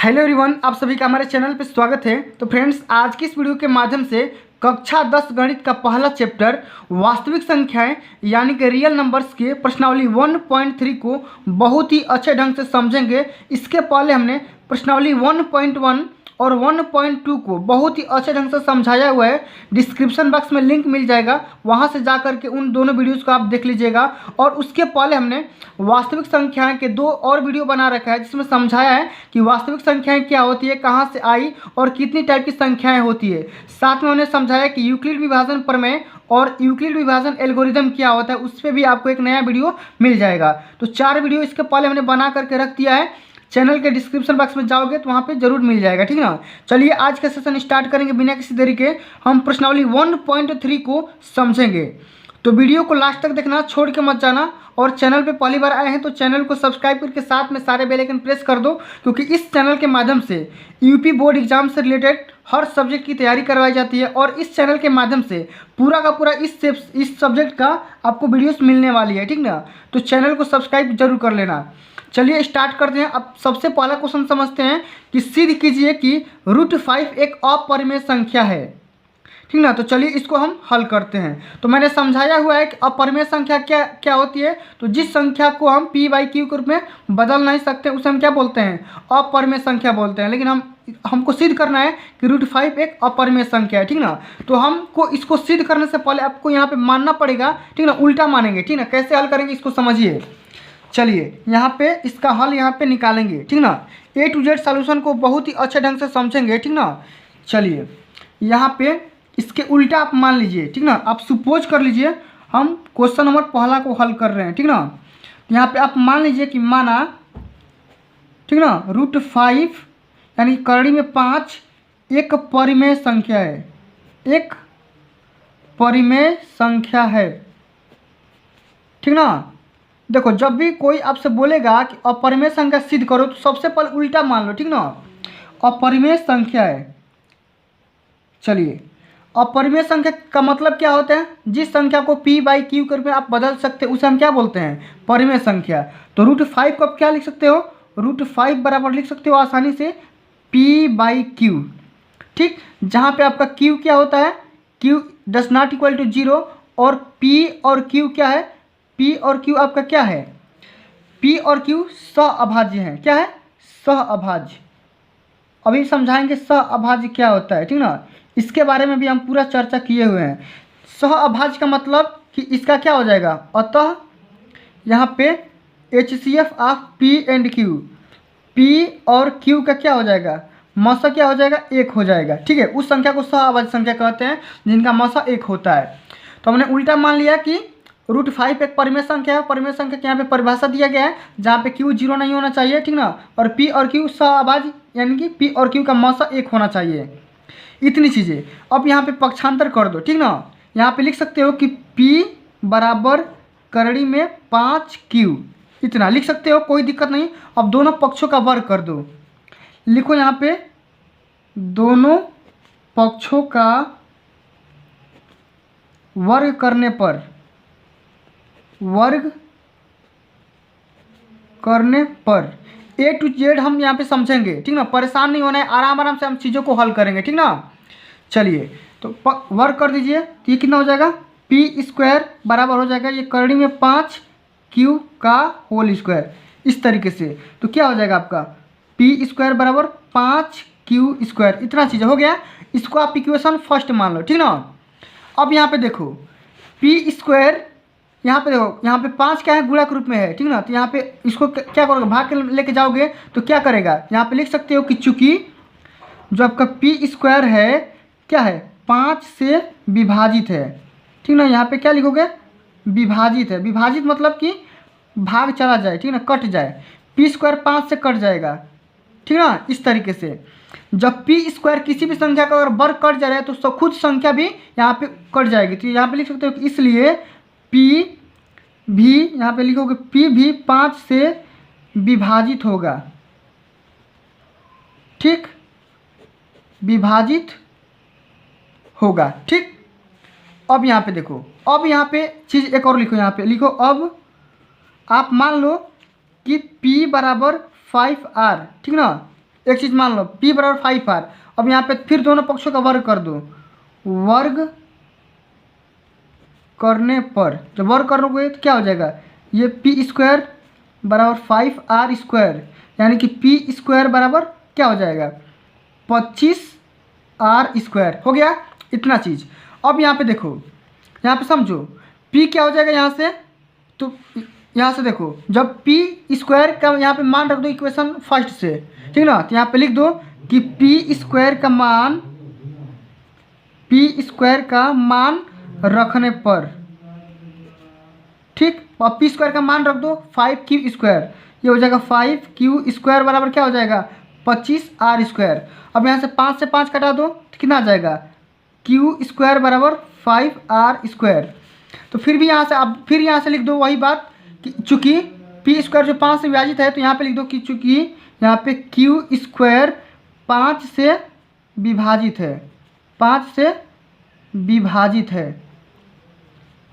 Hello everyone, आप सभी का हमारे चैनल पर स्वागत है। तो फ्रेंड्स, आज की इस वीडियो के माध्यम से कक्षा 10 गणित का पहला चैप्टर वास्तविक संख्याएं यानी कि रियल नंबर्स के प्रश्नावली 1.3 को बहुत ही अच्छे ढंग से समझेंगे। इसके पहले हमने प्रश्नावली 1.1 और 1.2 को बहुत ही अच्छे ढंग से समझाया हुआ है। डिस्क्रिप्शन बॉक्स में लिंक मिल जाएगा, वहां से जा करके उन दोनों वीडियोस को आप देख लीजिएगा। और उसके पहले हमने वास्तविक संख्याएं के 2 और वीडियो बना रखा है, जिसमें समझाया है कि वास्तविक संख्याएं क्या होती है, कहां से आई और कितनी टाइप की संख्याएं होती है। साथ में उन्हें समझाया कि यूक्लिड विभाजन प्रमेय और यूक्लिड विभाजन एल्गोरिदम क्या होता है, उस पर भी आपको एक नया वीडियो मिल जाएगा। तो 4 वीडियो इसके पहले हमने बना करके रख दिया है। चैनल के डिस्क्रिप्शन बॉक्स में जाओगे तो वहाँ पे जरूर मिल जाएगा, ठीक ना। चलिए आज का सेशन स्टार्ट करेंगे बिना किसी देरी के। हम प्रश्नावली 1.3 को समझेंगे, तो वीडियो को लास्ट तक देखना, छोड़ के मत जाना। और चैनल पे पहली बार आए हैं तो चैनल को सब्सक्राइब करके साथ में सारे बेल आइकन प्रेस कर दो, क्योंकि इस चैनल के माध्यम से यूपी बोर्ड एग्जाम से रिलेटेड हर सब्जेक्ट की तैयारी करवाई जाती है। और इस चैनल के माध्यम से पूरा का पूरा इस सब्जेक्ट का आपको वीडियोस मिलने वाली है, ठीक ना। तो चैनल को सब्सक्राइब जरूर कर लेना। चलिए स्टार्ट करते हैं। अब सबसे पहला क्वेश्चन समझते हैं कि सिद्ध कीजिए कि √5 एक अपरिमेय संख्या है, ठीक ना। तो चलिए इसको हम हल करते हैं। तो मैंने समझाया हुआ है कि अपरिमेय संख्या क्या क्या होती है। तो जिस संख्या को हम p/q के रूप में बदल नहीं सकते उसे हम क्या बोलते हैं, अपरिमेय संख्या बोलते हैं। लेकिन हमको सिद्ध करना है कि √5 एक अपरिमेय संख्या है, ठीक ना। तो हमको इसको सिद्ध करने से पहले आपको यहाँ पे मानना पड़ेगा, ठीक ना। उल्टा मानेंगे, ठीक ना। कैसे हल करेंगे इसको समझिए। चलिए यहाँ पे इसका हल यहाँ पे निकालेंगे, ठीक ना। A to Z सॉल्यूशन को बहुत ही अच्छे ढंग से समझेंगे, ठीक ना। चलिए यहाँ पे इसके उल्टा आप मान लीजिए, ठीक ना। आप सपोज कर लीजिए हम क्वेश्चन नंबर पहला को हल कर रहे हैं, ठीक ना। यहाँ पे आप मान लीजिए कि माना, ठीक ना, √5 यानी करड़ी में 5 एक परिमेय संख्या है, एक परिमेय संख्या है, ठीक ना। देखो, जब भी कोई आपसे बोलेगा कि अपरिमेय संख्या सिद्ध करो तो सबसे पहले उल्टा मान लो, ठीक ना। अपरिमेय संख्या है। चलिए अपरिमेय संख्या का मतलब क्या होता है, जिस संख्या को p/q के रूप में आप बदल सकते हैं उसे हम क्या बोलते हैं, परिमेय संख्या। तो √5 को आप क्या लिख सकते हो, √5 बराबर लिख सकते हो आसानी से p/q, ठीक। जहाँ पे आपका q क्या होता है, q ≠ 0 और p और q क्या है, p और q आपका क्या है, p और q सहअभाज्य है। क्या है, सहअभाज्य। अभी समझाएंगे सहअभाज्य क्या होता है, ठीक ना। इसके बारे में भी हम पूरा चर्चा किए हुए हैं। सहअभाज्य का मतलब कि इसका क्या हो जाएगा, अतः यहाँ पे HCF of p and q, p और q का क्या हो जाएगा, मसा क्या हो जाएगा, 1 हो जाएगा, ठीक है। उस संख्या को सहअभाज्य संख्या कहते हैं जिनका मसा 1 होता है। तो हमने उल्टा मान लिया कि √5 एक परिमेय संख्या है। परिमेय संख्या के यहाँ पे परिभाषा दिया गया है जहाँ पे q 0 नहीं होना चाहिए, ठीक ना। और p और q सहअभाज्य यानी कि p और q का मसा 1 होना चाहिए। इतनी चीज़ें अब यहाँ पे पक्षांतर कर दो, ठीक ना। यहाँ पे लिख सकते हो कि p बराबर करड़ी में 5q, इतना लिख सकते हो, कोई दिक्कत नहीं। अब दोनों पक्षों का वर्ग कर दो। लिखो यहाँ पे दोनों पक्षों का वर्ग करने पर, A to Z हम यहाँ पे समझेंगे, ठीक ना। परेशान नहीं होना है, आराम आराम से हम चीज़ों को हल करेंगे, ठीक ना। चलिए तो वर्ग कर दीजिए। तो ये कितना हो जाएगा, p² बराबर हो जाएगा ये करड़ी में 5q का होल स्क्वायर, इस तरीके से। तो क्या हो जाएगा आपका p² बराबर 5q²। इतना चीज़ हो गया। इसको आप इक्वेशन फर्स्ट मान लो, ठीक ना। अब यहाँ पे देखो p², यहाँ पे देखो, यहाँ पे 5 क्या है, गुणा के रूप में है, ठीक ना। तो यहाँ पे इसको क्या करोगे, भाग के लेके जाओगे तो क्या करेगा, यहाँ पे लिख सकते हो कि चूंकि जो आपका p² है क्या है, 5 से विभाजित है, ठीक ना। यहाँ पे क्या लिखोगे, विभाजित है। विभाजित मतलब कि भाग चला जाए, ठीक ना, कट जाए। p² 5 से कट जाएगा, ठीक ना। इस तरीके से जब p² किसी भी संख्या का अगर वर्ग कट जा रहा है तो खुद संख्या भी यहाँ पे कट जाएगी। तो यहाँ पे लिख सकते हो कि इसलिए p भी, यहाँ पे लिखोगे p भी 5 से विभाजित होगा, ठीक, विभाजित होगा, ठीक। अब यहाँ पे देखो, अब यहाँ पे चीज़ एक और लिखो, यहाँ पे लिखो अब आप मान लो कि p बराबर 5r, ठीक ना। एक चीज़ मान लो p बराबर 5r। अब यहाँ पे फिर दोनों पक्षों का वर्ग कर दो। वर्ग करने पर जब वर्ग करोगे तो क्या हो जाएगा, ये पी स्क्वायर बराबर 5r², यानी कि पी स्क्वायर बराबर क्या हो जाएगा 25r² हो गया इतना चीज़। अब यहाँ पे देखो, यहाँ पे समझो p क्या हो जाएगा यहाँ से, तो यहाँ से देखो जब पी स्क्वायर का यहाँ पे मान रख दो इक्वेशन फर्स्ट से, ठीक ना, तो यहाँ पे लिख दो कि पी स्क्वायर का मान रखने पर, ठीक, और पी स्क्वायर का मान रख दो 5q², ये हो जाएगा 5q² बराबर क्या हो जाएगा 25r²। अब यहाँ से 5 से 5 कटा दो तो कितना आ जाएगा q² बराबर 5r²। तो फिर भी यहाँ से अब फिर यहाँ से लिख दो वही बात कि चूँकि p² जो 5 से विभाजित है, तो यहाँ पे लिख दो कि चूँकि यहाँ पे q² 5 से विभाजित है, 5 से विभाजित है,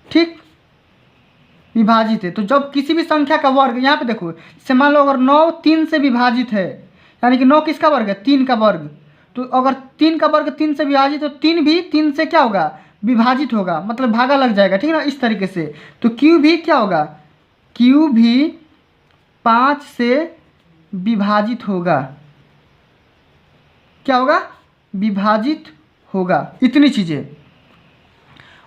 ठीक, विभाजित है। तो जब किसी भी संख्या का वर्ग, यहाँ पे देखो जैसे मान लो अगर 9 3 से विभाजित है, यानी कि 9 किसका वर्ग है 3 का वर्ग, तो अगर 3 का वर्ग 3 से विभाजित तो 3 भी 3 से क्या होगा विभाजित होगा, मतलब भागा लग जाएगा, ठीक ना, इस तरीके से। तो q भी क्या होगा, q भी 5 से विभाजित होगा, क्या होगा विभाजित होगा, इतनी चीज़ें।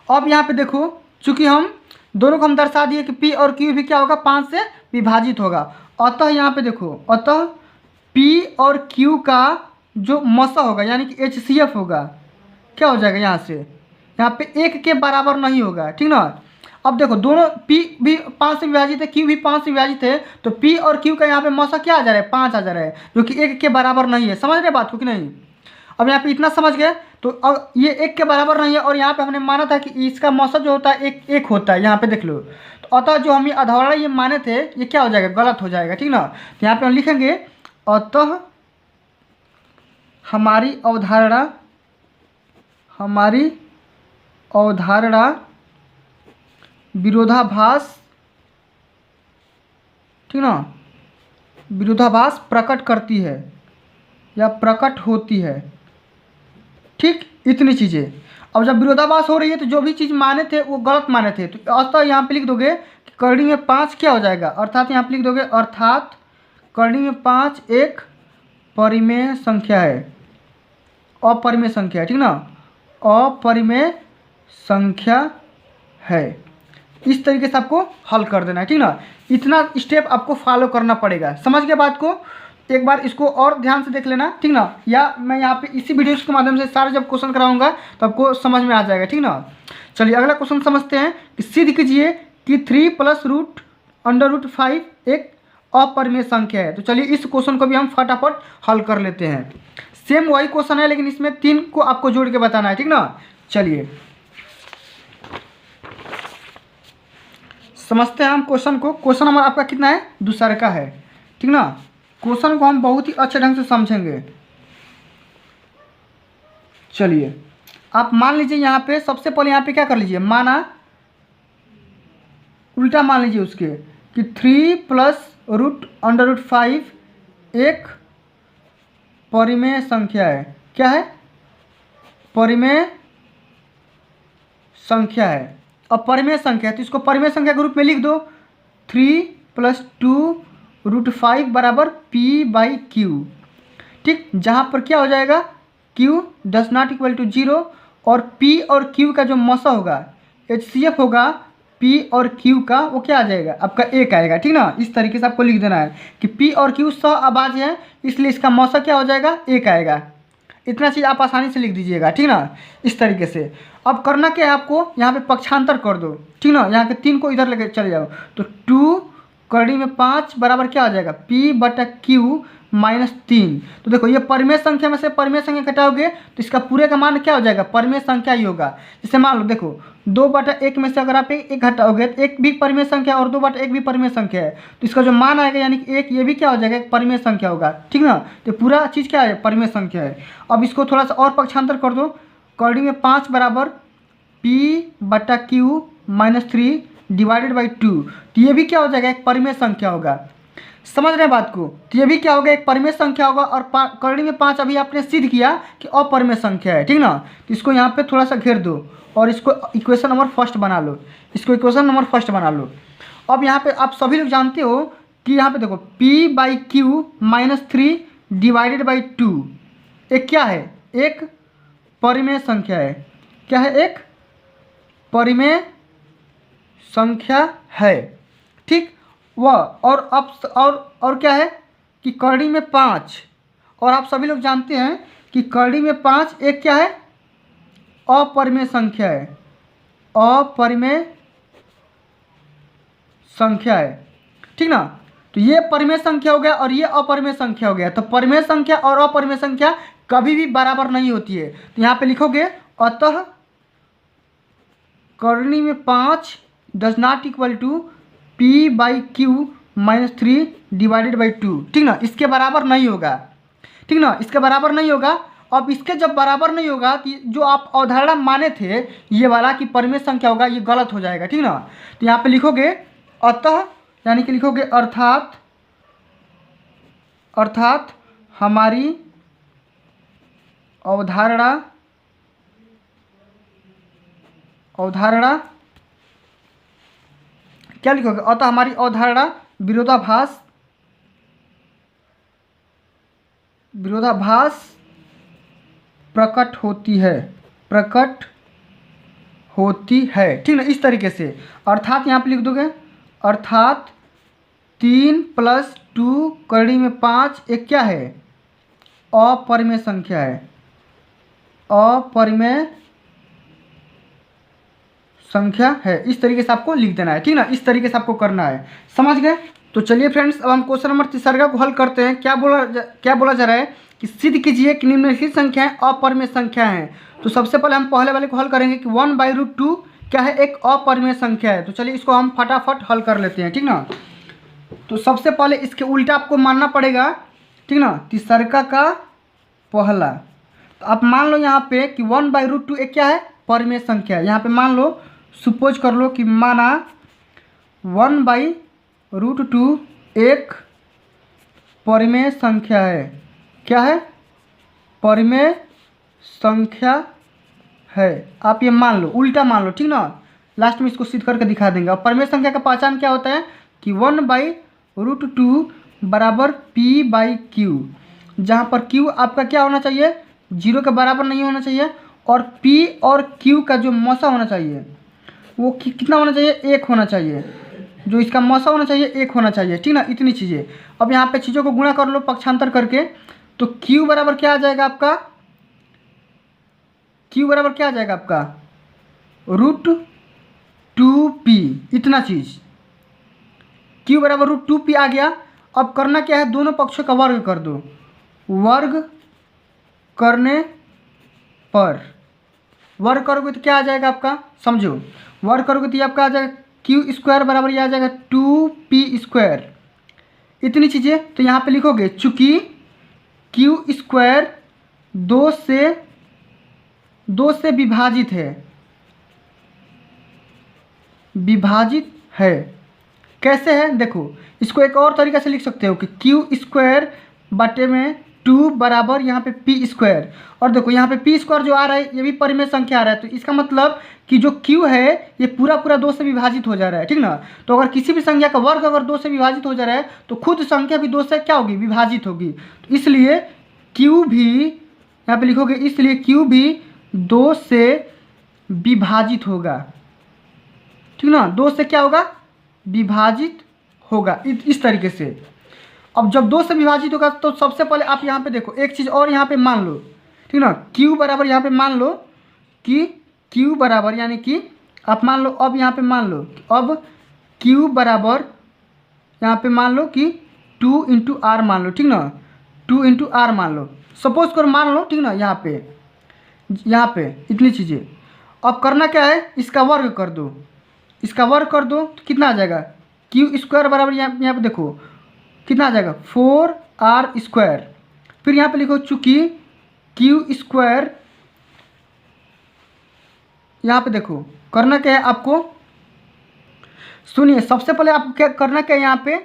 अब यहाँ पे देखो चूँकि हम दोनों को हम दर्शा दिए कि p और q भी क्या होगा 5 से विभाजित होगा, अतः यहाँ पे देखो, अतः p और q का जो मसा होगा यानी कि HCF होगा, क्या हो जाएगा यहाँ से, यहाँ पे 1 के बराबर नहीं होगा, ठीक ना। अब देखो दोनों p भी 5 से विभाजित है, q भी 5 से विभाजित है, तो p और q का यहाँ पे मसा क्या आ जा रहा है 5 आ जा रहा है, जो कि 1 के बराबर नहीं है। समझ रहे बात को कि नहीं। अब यहाँ पे इतना समझ गए, तो अब ये 1 के बराबर नहीं है, और यहाँ पे हमने माना था कि इसका मौसम जो होता है एक होता है, यहाँ पे देख लो। तो अतः जो हम अधौरा ये माने थे ये क्या हो जाएगा गलत हो जाएगा, ठीक ना। तो यहाँ पे हम लिखेंगे अतः हमारी अवधारणा विरोधाभास, ठीक ना, विरोधाभास प्रकट करती है या प्रकट होती है, ठीक, इतनी चीज़ें। अब जब विरोधाभास हो रही है तो जो भी चीज़ माने थे वो गलत माने थे, तो अतः यहाँ पे लिख दोगे कि करनी में 5 क्या हो जाएगा, अर्थात यहाँ पे लिख दोगे अर्थात करनी में 5 एक परिमेय संख्या है, अपरिमेय संख्या है, ठीक ना, अपरिमेय संख्या है। इस तरीके से आपको हल कर देना है, ठीक ना। इतना स्टेप आपको फॉलो करना पड़ेगा। समझ गए बात को। एक बार इसको और ध्यान से देख लेना, ठीक ना, या मैं यहाँ पे इसी वीडियो के माध्यम से सारे जब क्वेश्चन कराऊंगा तो आपको समझ में आ जाएगा, ठीक ना। चलिए अगला क्वेश्चन समझते हैं कि सिद्ध कीजिए कि 3 + √5 एक अपरिमेय संख्या है। तो चलिए इस क्वेश्चन को भी हम फटाफट हल कर लेते हैं। सेम वही क्वेश्चन है लेकिन इसमें 3 को आपको जोड़ के बताना है, ठीक ना। चलिए समझते हैं हम क्वेश्चन को। क्वेश्चन हमारा आपका कितना है दूसरा का है, ठीक ना। क्वेश्चन को हम बहुत ही अच्छे ढंग से समझेंगे। चलिए आप मान लीजिए यहाँ पे सबसे पहले यहाँ पे क्या कर लीजिए, माना उल्टा मान लीजिए उसके कि 3 + √5 एक परिमेय संख्या है। क्या है, परिमेय संख्या है। अब परिमेय संख्या है तो इसको परिमेय संख्या के रूप में लिख दो 3 + 2√5 बराबर p/q, ठीक, जहाँ पर क्या हो जाएगा q does not equal to 0 और p और q का जो मसा होगा HCF होगा p और q का, वो क्या आ जाएगा आपका 1 आएगा, ठीक ना। इस तरीके से आपको लिख देना है कि p और q सहअभाज्य है, इसलिए इसका मौसा क्या हो जाएगा 1 आएगा। इतना चीज़ आप आसानी से लिख दीजिएगा, ठीक ना, इस तरीके से। अब करना क्या है आपको, यहाँ पे पक्षांतर कर दो, ठीक ना, यहाँ के 3 को इधर लेके चले जाओ, तो 2 करनी में 5 बराबर क्या हो जाएगा p/q - 3। तो देखो ये परिमेय संख्या में से परिमेय संख्या घटाओगे तो इसका पूरे का मान क्या हो जाएगा परिमेय संख्या ही होगा। जैसे मान लो देखो 2/1 में से अगर आप एक घटाओगे तो 1 भी परिमेय संख्या और 2/1 भी परिमेय संख्या है, तो इसका जो मान आएगा यानी कि 1 ये भी क्या हो जाएगा एक परिमेय संख्या होगा, ठीक ना। तो पूरा चीज़ क्या है परिमेय संख्या है। अब इसको थोड़ा सा और पक्षांतर कर दो, करनी में 5 बराबर p/q - 3 / 2, तो ये भी क्या हो जाएगा एक परिमेय संख्या होगा। समझ रहे हैं बात को। तो ये भी क्या होगा, एक परिमेय संख्या होगा और करड़ी में 5 अभी आपने सिद्ध किया कि अपरिमेय संख्या है, ठीक ना। तो इसको यहाँ पे थोड़ा सा घेर दो और इसको इक्वेशन नंबर फर्स्ट बना लो, इसको इक्वेशन नंबर फर्स्ट बना लो। अब यहाँ पे आप सभी लोग जानते हो कि यहाँ पे देखो p/q-3 डिवाइडेड बाई 2 एक क्या है, एक परिमेय संख्या है। क्या है, एक परिमेय संख्या है, ठीक। वह और क्या है कि करड़ी में 5, और आप सभी लोग जानते हैं कि करड़ी में 5 एक क्या है, अपरिमेय संख्या है, अपरिमेय संख्या है, ठीक ना। तो ये परिमेय संख्या हो गया और ये अपरिमेय संख्या हो गया। तो परिमेय संख्या और अपरिमेय संख्या कभी भी बराबर नहीं होती है। तो यहाँ पे लिखोगे अतः करणी में 5 does not equal to p/q-3 divided by 2, ठीक ना। इसके बराबर नहीं होगा, ठीक ना, इसके बराबर नहीं होगा। अब इसके जब बराबर नहीं होगा तो जो आप अवधारणा माने थे ये वाला कि परिमेय संख्या होगा, ये गलत हो जाएगा, ठीक ना। तो यहाँ पे लिखोगे अतः, यानी कि लिखोगे अर्थात हमारी अवधारणा क्या लिखोगे, अतः हमारी अवधारणा विरोधाभास प्रकट होती है, ठीक ना। इस तरीके से अर्थात यहाँ पे लिख दोगे, अर्थात 3 + 2 करड़ी में 5 एक क्या है, अपरिमेय संख्या है, अपरिमेय संख्या है। इस तरीके से आपको लिख देना है, ठीक ना। इस तरीके से आपको करना है, समझ गए। तो चलिए फ्रेंड्स, अब हम क्वेश्चन नंबर 3 को हल करते हैं। क्या बोला जा रहा है कि सिद्ध कीजिए कि निम्नलिखित संख्याएं अपरिमेय संख्या हैं। तो सबसे पहले हम पहले वाले को हल करेंगे कि 1/√2 क्या है, एक अपरिमेय संख्या है। तो चलिए इसको हम फटाफट हल कर लेते हैं, ठीक ना। तो सबसे पहले इसके उल्टा आपको मानना पड़ेगा, ठीक ना, तीसरका का पहला। तो आप मान लो यहाँ पे कि 1/√2 एक क्या है, परिमेय संख्या है। यहाँ पे मान लो, सपोज कर लो कि माना 1/√2 एक परिमेय संख्या है। क्या है, परिमेय संख्या है। आप ये मान लो, उल्टा मान लो, ठीक ना। लास्ट में इसको सिद्ध करके दिखा देंगे। और परिमेय संख्या का पहचान क्या होता है कि 1/√2 बराबर p/q, जहाँ पर q आपका क्या होना चाहिए, 0 के बराबर नहीं होना चाहिए, और p और q का जो मौसा होना चाहिए वो कितना होना चाहिए, 1 होना चाहिए। जो इसका मौसा होना चाहिए 1 होना चाहिए, ठीक ना। इतनी चीज़ें। अब यहाँ पे चीज़ों को गुणा कर लो पक्षांतर करके, तो q बराबर क्या आ जाएगा आपका, q बराबर क्या आ जाएगा आपका, √2p, इतना चीज़। q बराबर √2p आ गया। अब करना क्या है, दोनों पक्षों का वर्ग कर दो। वर्ग करने पर, वर्ग करोगे तो क्या आ जाएगा आपका, समझो, वर्ग करोगे तो ये आपका आ जाएगा q² बराबर ये आ जाएगा 2p², इतनी चीज़ें। तो यहाँ पे लिखोगे चूँकि q² 2 से विभाजित है। कैसे है देखो, इसको एक और तरीके से लिख सकते हो कि q² बटे में 2 बराबर यहाँ पे p²। और देखो यहाँ पे p² जो आ रहा है ये भी परिमेय संख्या आ रहा है। तो इसका मतलब कि जो q है ये पूरा 2 से विभाजित हो जा रहा है, ठीक ना। तो अगर किसी भी संख्या का वर्ग अगर 2 से विभाजित हो जा रहा है तो खुद संख्या भी 2 से क्या होगी, विभाजित होगी। तो इसलिए q भी यहाँ पे लिखोगे, इसलिए q भी 2 से विभाजित होगा, ठीक ना। 2 से क्या होगा, विभाजित होगा, इस तरीके से। अब जब 2 से विभाजित होगा तो सबसे पहले आप यहाँ पे देखो एक चीज़ और यहाँ पे मान लो, ठीक ना। q बराबर यहाँ पे मान लो कि q बराबर, यानी कि आप मान लो, अब यहाँ पे मान लो, अब q बराबर यहाँ पे मान लो कि 2 × r मान लो, ठीक ना, 2 × r मान लो, सपोज कर मान लो, ठीक ना। यहाँ पे इतनी चीज़ें। अब करना क्या है, इसका वर्ग कर दो, इसका वर्ग कर दो तो कितना आ जाएगा, q² बराबर यहाँ पे देखो कितना आ जाएगा, 4r²। फिर यहाँ पे लिखो चूँकि q², यहाँ पे देखो करना क्या है आपको, सुनिए, सबसे पहले आपको क्या करना क्या है, यहाँ पे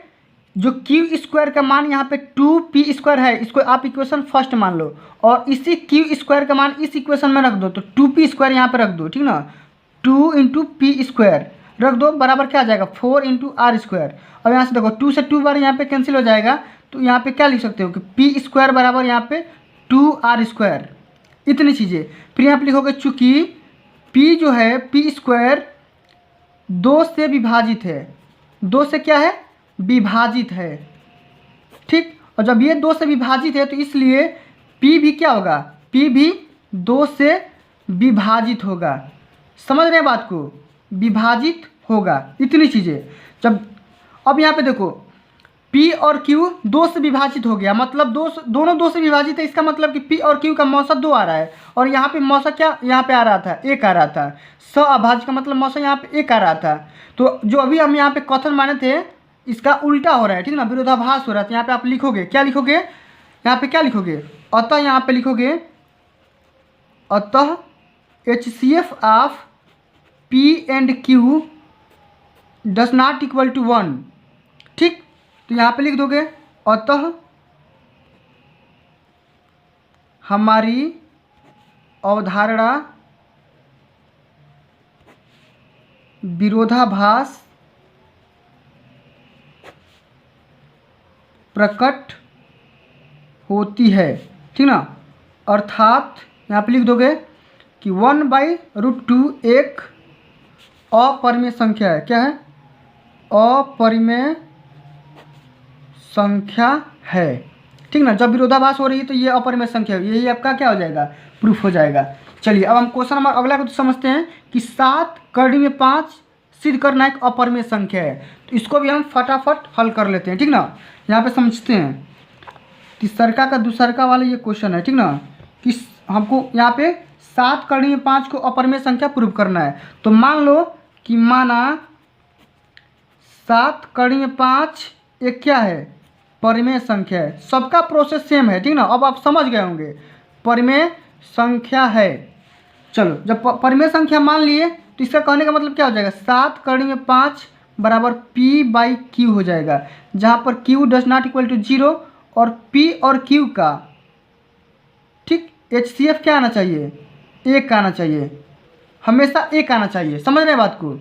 जो क्यू स्क्वायर का मान यहाँ पे 2p² है, इसको आप इक्वेशन फर्स्ट मान लो, और इसी क्यू स्क्वायर का मान इस इक्वेशन में रख दो, तो 2p² यहाँ पे रख दो, ठीक ना। 2 × p² रख दो, बराबर क्या आ जाएगा 4 × r²। अब यहाँ से देखो 2 से 2 बार यहाँ पे कैंसिल हो जाएगा, तो यहाँ पे क्या लिख सकते हो कि p² बराबर यहाँ पे 2r²। इतनी चीज़ें। फिर यहाँ पे लिखोगे चूँकि p जो है p² 2 से विभाजित है, 2 से क्या है विभाजित है, ठीक। और जब ये 2 से विभाजित है तो इसलिए p भी क्या होगा, p भी 2 से विभाजित होगा। समझ रहे हैं बात को, विभाजित होगा। इतनी चीज़ें। जब अब यहाँ पे देखो p और q 2 से विभाजित हो गया, मतलब दोनों 2 से विभाजित है, इसका मतलब कि p और q का मौसा 2 आ रहा है, और यहाँ पे मौसा क्या यहाँ पे आ रहा था 1 आ रहा था। अभाज्य का मतलब मौसा यहाँ पे 1 आ रहा था। तो जो अभी हम यहाँ पे कथन माने थे इसका उल्टा हो रहा है, ठीक ना, विरोधाभास हो रहा है। तो यहाँ पे आप लिखोगे क्या, लिखोगे यहाँ पे क्या लिखोगे, अतः यहाँ पे लिखोगे अतः HCF of P and Q does not equal to 1, ठीक। तो यहाँ पे लिख दोगे अतः हमारी अवधारणा विरोधाभास प्रकट होती है, ठीक ना। अर्थात यहाँ पे लिख दोगे कि 1/√2 एक अपरिमेय संख्या है। क्या है, अपरिमेय संख्या है, ठीक ना। जब विरोधाभास हो रही है तो ये अपरिमेय संख्या है, यही आपका क्या हो जाएगा, प्रूफ हो जाएगा। चलिए अब हम क्वेश्चन नंबर अगला को तो समझते हैं कि 7 कड़ी में 5 सिद्ध करना एक अपरिमेय संख्या है। तो इसको भी हम फटाफट हल कर लेते हैं, ठीक ना। यहाँ पे समझते हैं तीसरका का दूसरका वाला ये क्वेश्चन है, ठीक ना, कि हमको यहाँ पे 7 कड़ी में 5 को अपरिमेय संख्या प्रूव करना है। तो मान लो कि माना 7 कड़ी में 5 एक क्या है, परिमेय संख्या है। सबका प्रोसेस सेम है, ठीक ना। अब आप समझ गए होंगे परिमेय संख्या है। चलो जब परिमेय संख्या मान लिए तो इसका कहने का मतलब क्या हो जाएगा, 7 कड़ी में 5 बराबर p/q हो जाएगा, जहाँ पर q does not equal to 0 और p और q का, ठीक, HCF क्या आना चाहिए, 1 आना चाहिए, हमेशा 1 आना चाहिए। समझ रहे हैं बात को।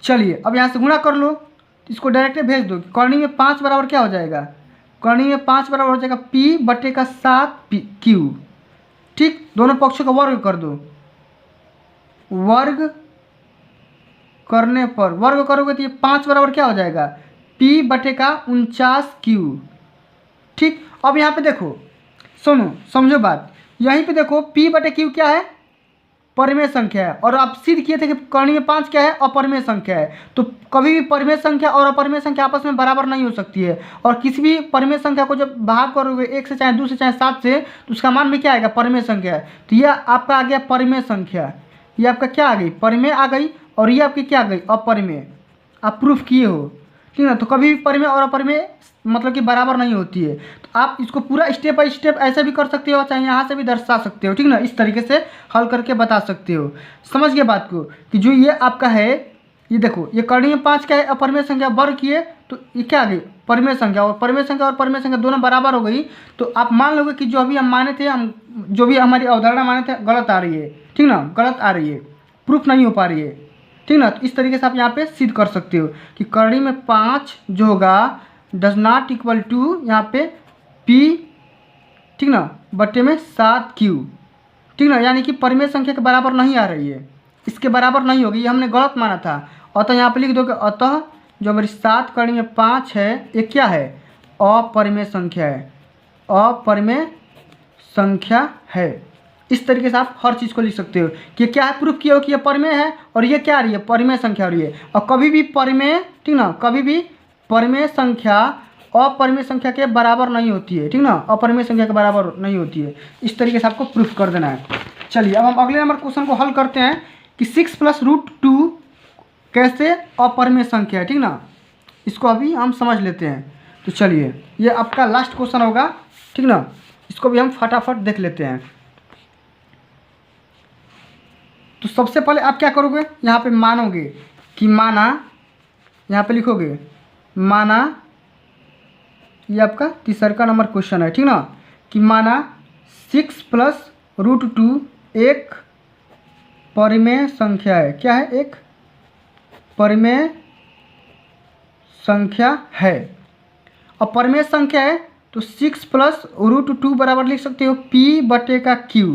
चलिए अब यहाँ से गुणा कर लो, तो इसको डायरेक्ट भेज दो। करनी में 5 बराबर क्या हो जाएगा, करनी में 5 बराबर हो जाएगा p/7q, ठीक। दोनों पक्षों का वर्ग कर दो, वर्ग करने पर वर्ग करोगे तो ये 5 बराबर क्या हो जाएगा p/49q, ठीक। अब यहाँ पे देखो, सुनो समझो बात, यहीं पे देखो p/q क्या है, परिमेय संख्या है, और आप सिद्ध किए थे कि करनी में 5 क्या है, अपरिमेय संख्या है। तो कभी भी परिमेय संख्या और अपरिमेय संख्या आपस में बराबर नहीं हो सकती है, और किसी भी परिमेय संख्या को जब भाग करोगे 1 से चाहे 2 से चाहे 7 से, तो उसका मान भी क्या आएगा, परिमेय संख्या है। तो यह आपका आ गया परिमेय संख्या, ये आपका क्या आ गई, परिमेय आ गई, और ये आपकी क्या आ गई, अपरिमेय। आप प्रूफ किए हो, ठीक ना। तो कभी भी परिमेय और अपरिमेय मतलब कि बराबर नहीं होती है। तो आप इसको पूरा स्टेप बाय स्टेप ऐसे भी कर सकते हो, चाहे यहाँ से भी दर्शा सकते हो, ठीक ना। इस तरीके से हल करके बता सकते हो। समझ गए बात को, कि जो ये आपका है, ये देखो ये करनी में 5 क्या है, अपरिमेय संख्या, वर्ग किए तो ये क्या आ गई, परिमेय संख्या, और परिमेय संख्या और परिमेय संख्या दोनों बराबर हो गई। तो आप मान लोगे कि जो अभी हम माने थे, हम जो भी हमारी अवधारणा माने थे गलत आ रही है, ठीक ना, गलत आ रही है, प्रूफ नहीं हो पा रही है, ठीक ना। तो इस तरीके से आप यहाँ पे सिद्ध कर सकते हो कि करनी में 5 जो होगा डज नॉट इक्वल टू यहाँ पे p, ठीक ना, बट्टे में 7q, ठीक ना, यानी कि परिमेय संख्या के बराबर नहीं आ रही है, इसके बराबर नहीं होगी, ये हमने गलत माना था। अतः यहाँ पे लिख दो कि अतः जो हमारी 7 करनी में 5 है, ये क्या है, अपरिमेय संख्या है, अपरिमेय संख्या है। इस तरीके से आप हर चीज़ को लिख सकते हो कि क्या है, प्रूफ किया हो कि ये परिमेय है, और ये क्या आ रही है, परिमेय संख्या आ रही है। और कभी भी परिमेय, ठीक ना, कभी भी परिमेय संख्या अपरिमेय संख्या के बराबर नहीं होती है, ठीक ना, अपरिमेय संख्या के बराबर नहीं होती है। इस तरीके से आपको प्रूफ कर देना है। चलिए अब हम अगले नंबर क्वेश्चन को हल करते हैं कि 6 + √2 कैसे अपरिमेय संख्या है, ठीक ना। इसको अभी हम समझ लेते हैं। तो चलिए ये आपका लास्ट क्वेश्चन होगा, ठीक ना, इसको भी हम फटाफट देख लेते हैं। तो सबसे पहले आप क्या करोगे, यहाँ पे मानोगे कि माना, यहाँ पे लिखोगे माना ये आपका तीसरा नंबर क्वेश्चन है, ठीक ना, कि माना 6 प्लस रूट 2 एक परिमेय संख्या है। क्या है? एक परिमेय संख्या है। अब परिमेय संख्या है तो 6 प्लस रूट 2 बराबर लिख सकते हो p बटे का q,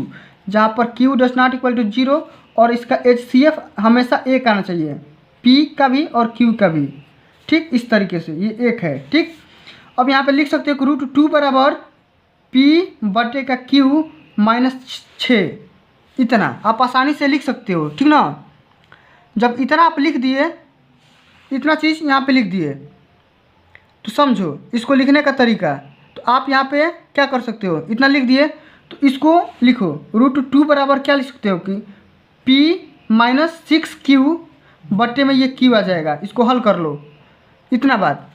जहाँ पर q does not equal to 0 और इसका HCF हमेशा एक आना चाहिए, p का भी और q का भी, ठीक। इस तरीके से ये एक है, ठीक। अब यहाँ पे लिख सकते हो कि रूट 2 बराबर p बटे का q माइनस 6, इतना आप आसानी से लिख सकते हो, ठीक ना। जब इतना आप लिख दिए, इतना चीज़ यहाँ पे लिख दिए, तो समझो इसको लिखने का तरीका। तो आप यहाँ पे क्या कर सकते हो, इतना लिख दिए तो इसको लिखो रूट 2 बराबर क्या लिख सकते हो कि p माइनस 6q बट्टे में ये q आ जाएगा, इसको हल कर लो। इतना बात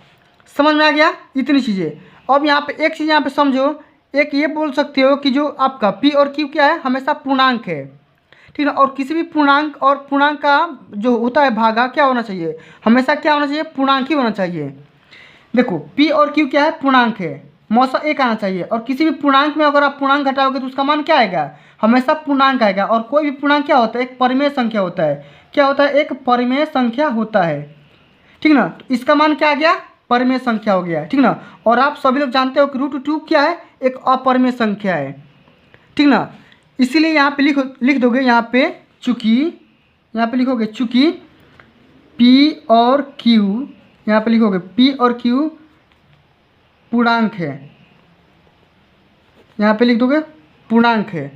समझ में आ गया, इतनी चीज़ें। अब यहाँ पे एक चीज़ यहाँ पे समझो, एक ये बोल सकते हो कि जो आपका p और q क्या है, हमेशा पूर्णांक है, ठीक है। और किसी भी पूर्णांक और पूर्णांक का जो होता है भागा क्या होना चाहिए, हमेशा क्या होना चाहिए, पूर्णांक ही होना चाहिए। देखो p और q क्या है, पूर्णांक है, मौसा एक आना चाहिए। और किसी भी पूर्णांक में अगर आप पूर्णांक घटाओगे तो उसका मान क्या आएगा, हमेशा पूर्णांक आएगा। और कोई भी पूर्णांक क्या होता है, एक परिमेय संख्या होता है। क्या होता है, एक परिमेय संख्या होता है, ठीक ना। तो इसका मान क्या आ गया, परिमेय संख्या हो गया, ठीक ना। और आप सभी लोग जानते हो कि रूट 2 क्या है, एक अपरिमेय संख्या है, ठीक ना। इसीलिए यहाँ पे लिख दोगे यहाँ पे, चूँकि यहाँ पे लिखोगे चूँकि p और q, यहाँ पे लिखोगे p और q पूर्णांक है, यहाँ पे लिख दोगे पूर्णांक है,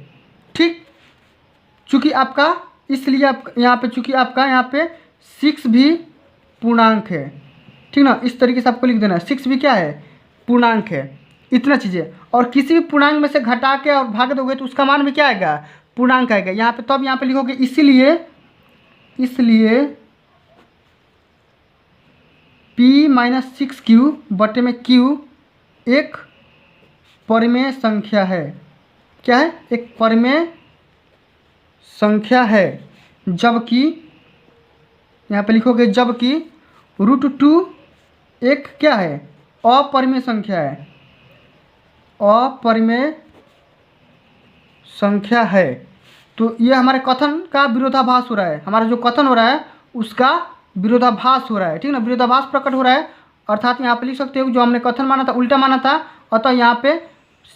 ठीक। चूँकि आपका, इसलिए आप यहाँ पे, चूँकि आपका यहाँ पे 6 भी पूर्णांक है, ठीक ना। इस तरीके से आपको लिख देना, 6 भी क्या है, पूर्णांक है। इतना चीज़ें, और किसी भी पूर्णांक में से घटा के और भाग दोगे तो उसका मान भी क्या आएगा, पूर्णांक आएगा यहाँ पे। तो अब यहाँ पे लिखोगे इसलिए p माइनस 6q बटे में q एक परिमेय संख्या है। क्या है, एक परिमेय संख्या है। जबकि यहाँ पे लिखोगे जबकि रूट 2 एक क्या है, अपरिमेय संख्या है, अपरिमेय संख्या है। तो ये हमारे कथन का विरोधाभास हो रहा है, हमारा जो कथन हो रहा है उसका विरोधाभास हो रहा है, ठीक ना। विरोधाभास प्रकट हो रहा है, अर्थात यहाँ पे लिख सकते हो जो हमने कथन माना था उल्टा माना था। अतः यहाँ पे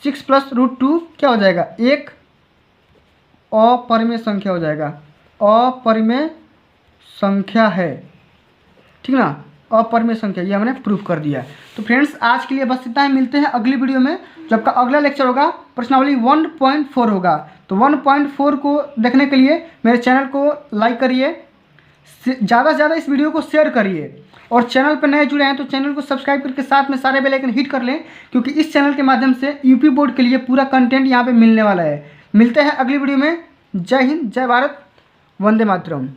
6 प्लस रूट 2 क्या हो जाएगा, एक अपरिमेय संख्या हो जाएगा, अपरिमेय संख्या है, ठीक ना, अपरिमेय संख्या। ये हमने प्रूफ कर दिया। तो फ्रेंड्स आज के लिए बस इतना ही, मिलते हैं अगली वीडियो में, जब आपका अगला लेक्चर होगा प्रश्नावली 1.4 होगा। तो 1.4 को देखने के लिए मेरे चैनल को लाइक करिए, ज़्यादा से ज़्यादा इस वीडियो को शेयर करिए, और चैनल पर नए जुड़े हैं तो चैनल को सब्सक्राइब करके साथ में सारे बेल आइकन हिट कर लें, क्योंकि इस चैनल के माध्यम से यूपी बोर्ड के लिए पूरा कंटेंट यहाँ पे मिलने वाला है। मिलते हैं अगली वीडियो में। जय हिंद, जय भारत, वंदे मातरम।